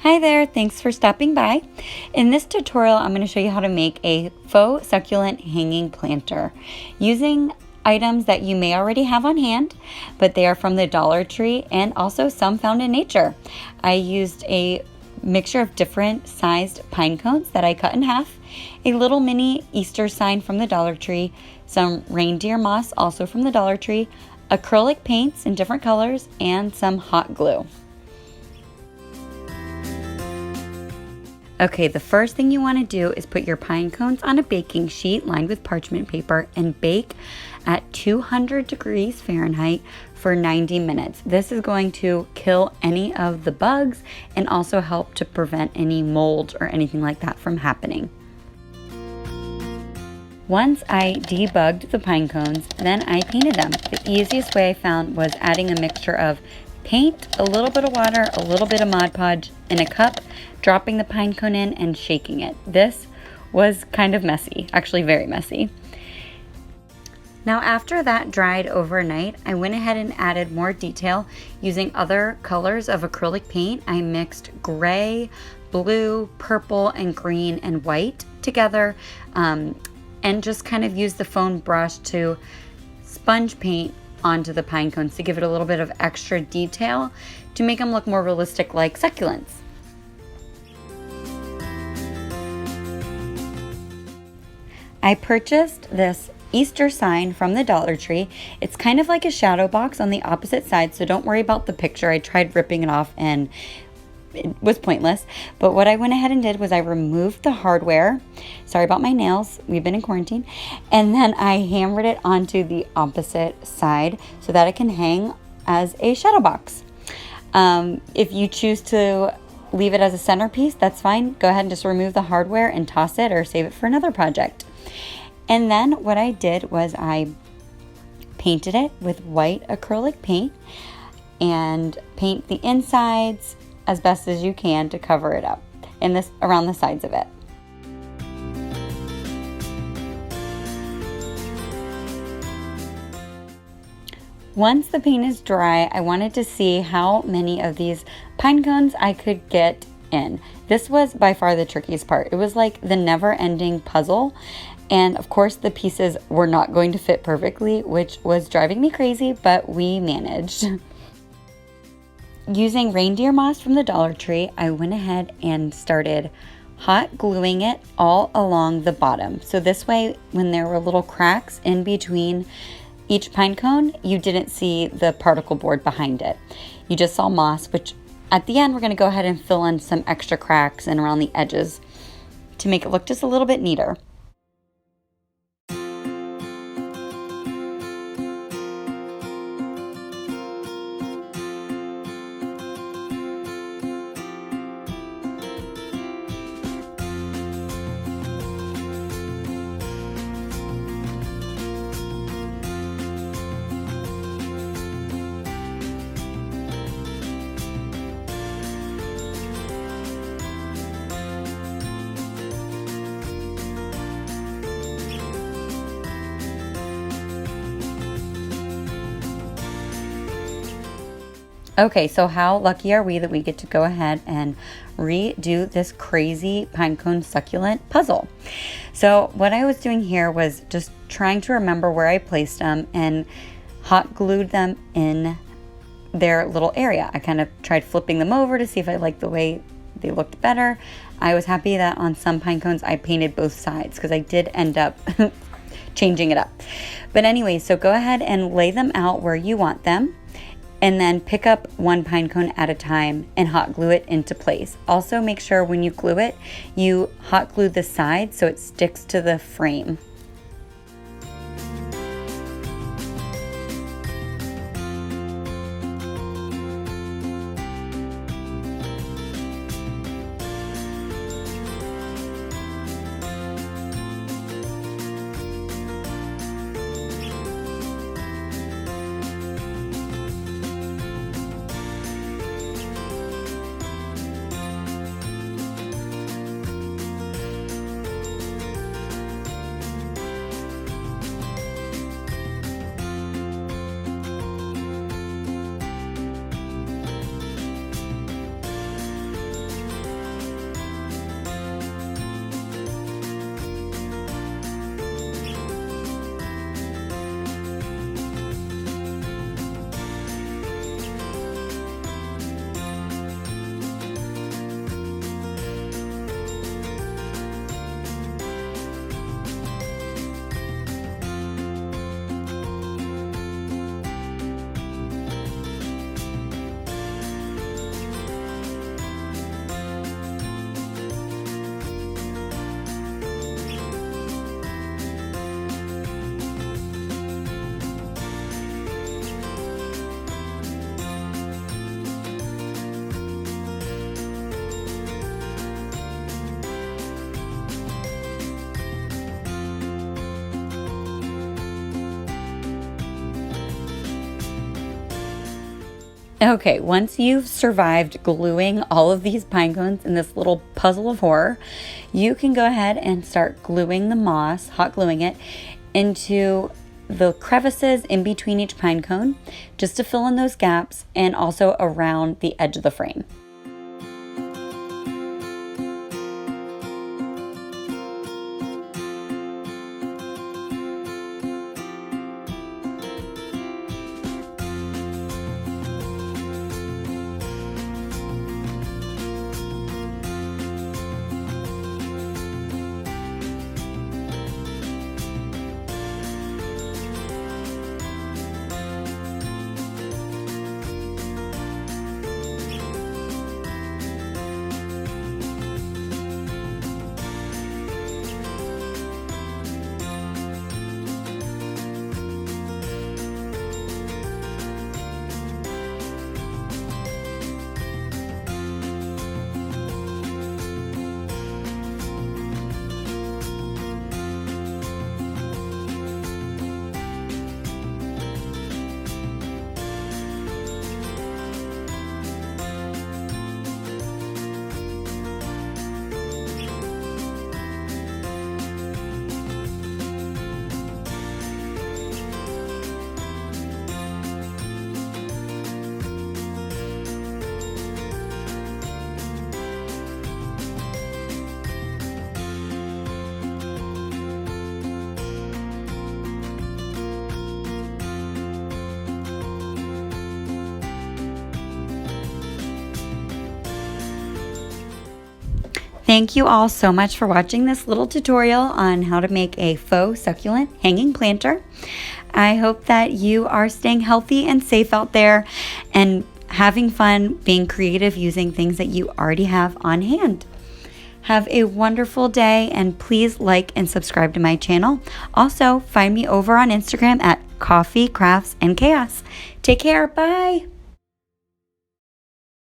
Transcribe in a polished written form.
Hi there, thanks for stopping by. In this tutorial, I'm going to show you how to make a faux succulent hanging planter using items that you may already have on hand, but they are from the Dollar Tree and also some found in nature. I used a mixture of different sized pine cones that I cut in half, a little mini Easter sign from the Dollar Tree, some reindeer moss also from the Dollar Tree, acrylic paints in different colors, and some hot glue. Okay, the first thing you want to do is put your pine cones on a baking sheet lined with parchment paper and bake at 200 degrees Fahrenheit for 90 minutes. This is going to kill any of the bugs and also help to prevent any mold or anything like that from happening. Once I debugged the pine cones, then I painted them. The easiest way I found was adding a mixture of paint, a little bit of water, a little bit of Mod Podge in a cup, dropping the pine cone in and shaking it. This was kind of messy, actually very messy. Now after that dried overnight, I went ahead and added more detail using other colors of acrylic paint. I mixed gray, blue, purple, and green and white together and just kind of used the foam brush to sponge paint onto the pine cones to give it a little bit of extra detail to make them look more realistic like succulents. I purchased this Easter sign from the Dollar Tree. It's kind of like a shadow box on the opposite side, so don't worry about the picture. I tried ripping it off and it was pointless. But what I went ahead and did was I removed the hardware. Sorry about my nails. We've been in quarantine. And then I hammered it onto the opposite side so that it can hang as a shadow box. If you choose to leave it as a centerpiece, that's fine. Go ahead and just remove the hardware and toss it or save it for another project. And then what I did was I painted it with white acrylic paint and paint the insides as best as you can to cover it up in this around the sides of it. Once the paint is dry, I wanted to see how many of these pine cones I could get in. This was by far the trickiest part. It was like the never-ending puzzle. And of course the pieces were not going to fit perfectly, which was driving me crazy, but we managed. Using reindeer moss from the Dollar Tree, I went ahead and started hot gluing it all along the bottom. So this way, when there were little cracks in between each pine cone, you didn't see the particle board behind it. You just saw moss, which at the end, we're gonna go ahead and fill in some extra cracks and around the edges to make it look just a little bit neater. Okay, so how lucky are we that we get to go ahead and redo this crazy pinecone succulent puzzle? So what I was doing here was just trying to remember where I placed them and hot glued them in their little area. I kind of tried flipping them over to see if I liked the way they looked better. I was happy that on some pine cones I painted both sides because I did end up changing it up. But anyway, so go ahead and lay them out where you want them, and then pick up one pine cone at a time and hot glue it into place. Also make sure when you glue it, you hot glue the side so it sticks to the frame. Okay, once you've survived gluing all of these pine cones in this little puzzle of horror, you can go ahead and start gluing the moss, hot gluing it, into the crevices in between each pine cone, just to fill in those gaps, and also around the edge of the frame. Thank you all so much for watching this little tutorial on how to make a faux succulent hanging planter. I hope that you are staying healthy and safe out there and having fun being creative using things that you already have on hand. Have a wonderful day, and please like and subscribe to my channel. Also, find me over on Instagram at Coffee, Crafts, and Chaos. Take care. Bye.